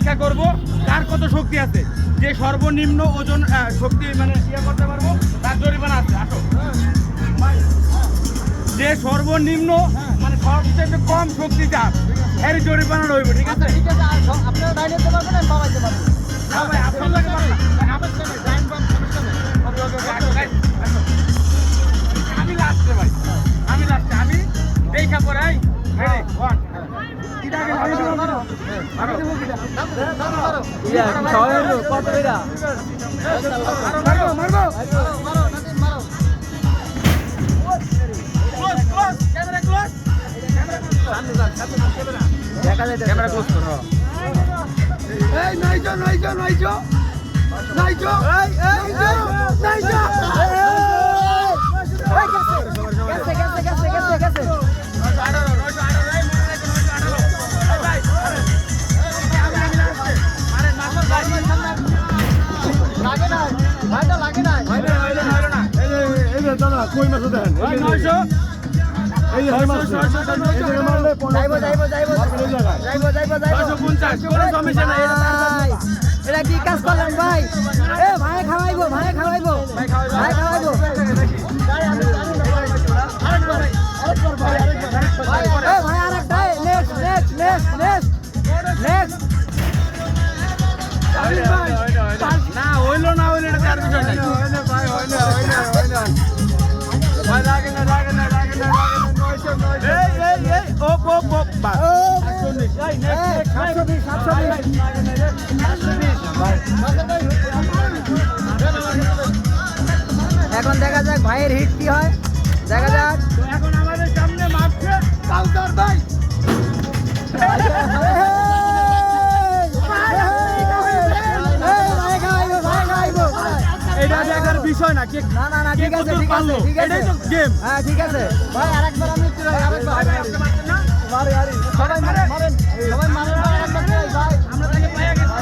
পরীক্ষা করব কার কত শক্তি আছে। যে সর্বনিম্ন ওজন শক্তি মানে ইয়ে করতে পারবো তার জরিমানা আছে। আসো, যে সর্বনিম্ন মানে সবচেয়ে কম শক্তি চাপ এর জরিমানা রইব। ঠিক আছে, ঠিক আছে। আর আপনারা ডাইনে দিতে পারবেন, আমি বাবাইতে পারবো। না ভাই আপনার লাগে পারলা আমি লাস্টে ভাই, আমি লাস্টে, আমি দেখা পড়াই রেডি 1 কিটা আগে মারো মারো মারো ইয়া ছয় হলো কত এরা? মারো মারো মারো নাদিম মারো। ক্লোজ ক্লোজ ক্যামেরা ক্লোজ সামনে যান ক্যামেরা দেখা যায় ক্যামেরা ক্লোজ করো। এই নাইজো নাইজো নাইজো নাইজো এই নাইজো গেছে। লাগে না ভাইটা, লাগে না। এই যে দাদা কই মাছ দেখেন এই যে এই যে মাছ মারলে এটা কি কাজ করলেন ভাই? এ ভাই খাওয়াইবো, ভাই খাওয়াইবো, ভাই খাওয়াইবো। এ ভাই আরেকটা, নেক্সট। না হইলো না হইলো এটা তার বিষয় নাই ভাই। লাগে না এই ওপ বাস এখন দেখা যাক ভাইয়ের হিট কি হয়, দেখা যাক। এখন আমাদের সামনে মাপছে কাউসার ভাই। এটা দেখার বিষয় না কে না ঠিক আছে, এটাই তো গেম। হ্যাঁ ঠিক আছে ভাই, আরেকবার আমি একটু আরেকবার সবাই মারেন ভাই, আমরা তাকে পাইয়া গেছি।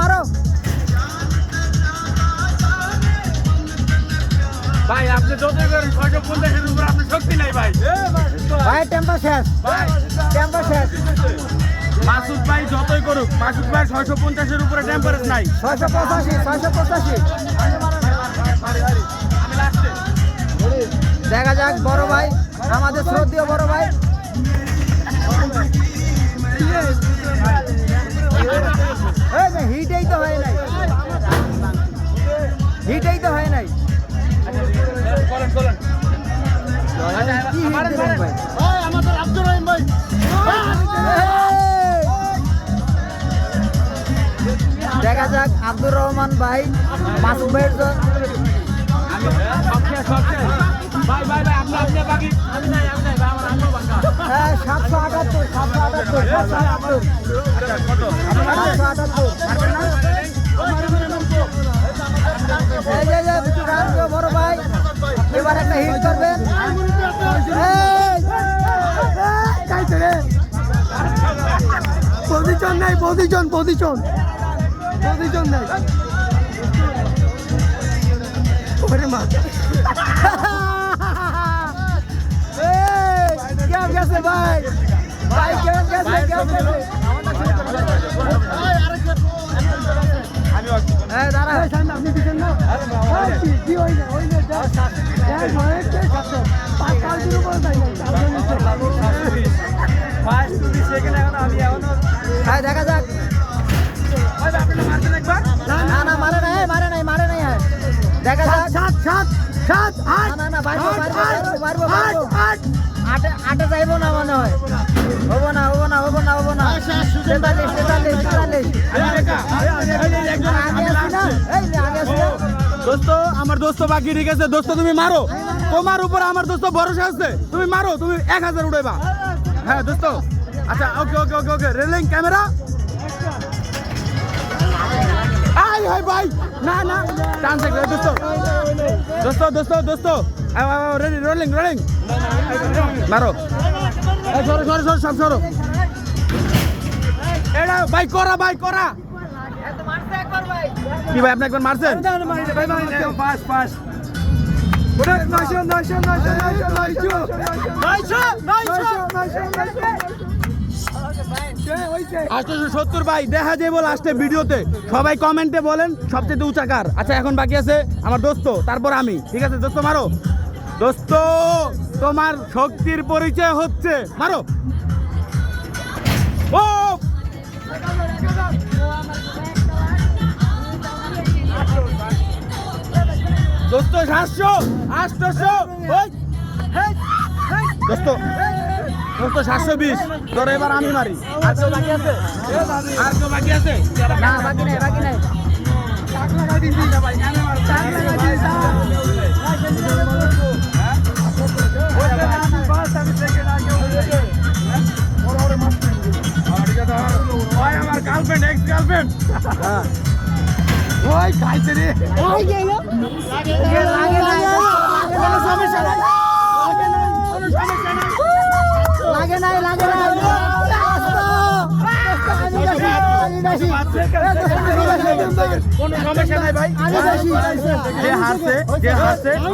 মারো। ভাই আপনি যত করেন 650-এর উপর আপনার শক্তি নাই ভাই। ভাই টেম্পার শেষ। মাসুদ ভাই যতই করুক, মাসুদ ভাই 650-এর উপরে টেম্পারেচার নাই। 685। আমি লাস্টে দেখা যাক বড় ভাই, আমাদের শ্রদ্ধেয় বড় ভাই। হিটেই তো হয় নাই। করেন কি হিট দিলেন ভাই? আমাদের আব্দুর রহিম ভাই। দেখা যাক আব্দুর রহমান ভাই, মাসুদ ভাইয়ের জন্য। ভাই আপনি বাকি আমি নাই ভাই আমার আঙ্গুল বাঁকা। হ্যাঁ 778। কত বড় ভাই এবার একটা হিট করবেন। পজিশন নাই, পজিশন নাই। ওরে মা কেমন গেছে ভাই? কেমন গেছে? হ্যাঁ দাঁড়া, আপনি দিচ্ছেন না কি হয় না হ্যাঁ দেখা যাক। না মারে নাই হ্যাঁ দেখা যাক। না মারবো আটে যাইবো না মনে হয়। হবো না 43। দোস্ত আমার দোস্ত বাকি ঠিক আছে। দোস্ত তুমি মারো, তোমার উপর আমার দোস্ত ভরসা আছে। তুমি মারো, তুমি 1000 উঠাইবা। হ্যাঁ দোস্ত, আচ্ছা ওকে রেলিং ক্যামেরা। হাই ভাই না চান্স আছে দোস্ত রেডি রোলিং মারো। সরো সব সরো। এটা ভাই করা কি ভাই আপনি একবার মারছেন? পাস 870 ভাই দেখা যাবো লাস্টে ভিডিওতে। সবাই কমেন্টে বলেন সবচেয়ে উঁচা কার। আচ্ছা এখন বাকি আছে আমার দোস্ত, তারপর আমি। ঠিক আছে দোস্ত মারো। দোস্ত তোমার শক্তির পরিচয় হচ্ছে, মারো। ও দোস্ত 700 800 ওই দোস্ত দোস্ত 720 ধর, এবার আমি মারি। আর কেউ বাকি আছে? আর কেউ বাকি আছে? না বাকি নাই বাকি নাই আমার গার্লফ্রেন্ড এক্স গার্লফ্রেন্ড ওই খাইছে রে। কোনো সমস্যা নাই, কোনো সমস্যা নাই। লাগে নাই লাগে নাই কোনো সমস্যা নাই ভাই। যে হারছে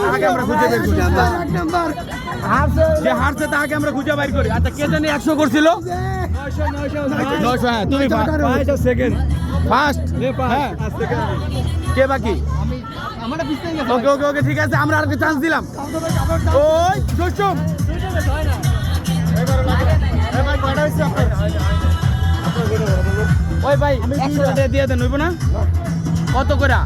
তাকে আমরা খুঁজে বের করি। যে হারছে তাকে আমরা খুঁজে বের করি। আচ্ছা কে জানি 100 করছিল? 900। হ্যাঁ তুমি সেকেন্ড ফার্স্ট। হ্যাঁ কে বাকি? ওকে ওকে ওকে ঠিক আছে, আমরা আরেকটা চান্স দিলাম। ওই সুষুম ওই ভাই 100 টাকা দিয়ে দেন, হইব না? কত করে?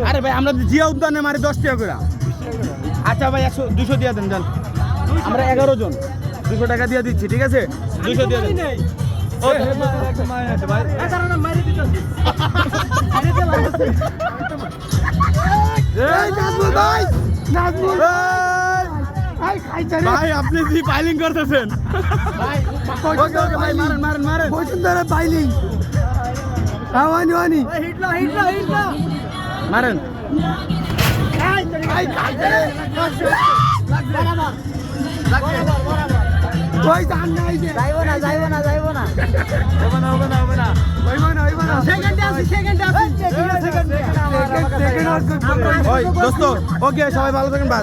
আরে ভাই আমরা জিয়া উদ্যানে মারি 10 টাকা করে। আচ্ছা ভাই 100 200 দিয়ে দেন যান। আমরা 11 জন 200 টাকা দিয়ে দিচ্ছি। ঠিক আছে 200 দিয়ে দেন। ওকে ভাই আপনি কি ফাইলিং করতেছেন? ওকে ওকে ভাই মারেন মারেন মারেন। বসুন্ধরা পাইলিং আওয়ানি ওয়ানি মারেন। ওই জান নাই যে যাইবো না যাইবো না যাইবো না সেকেন্ডে আসি সেকেন্ড ওই দোস্ত ওকে সবাই ভালো থাকেন। বাস।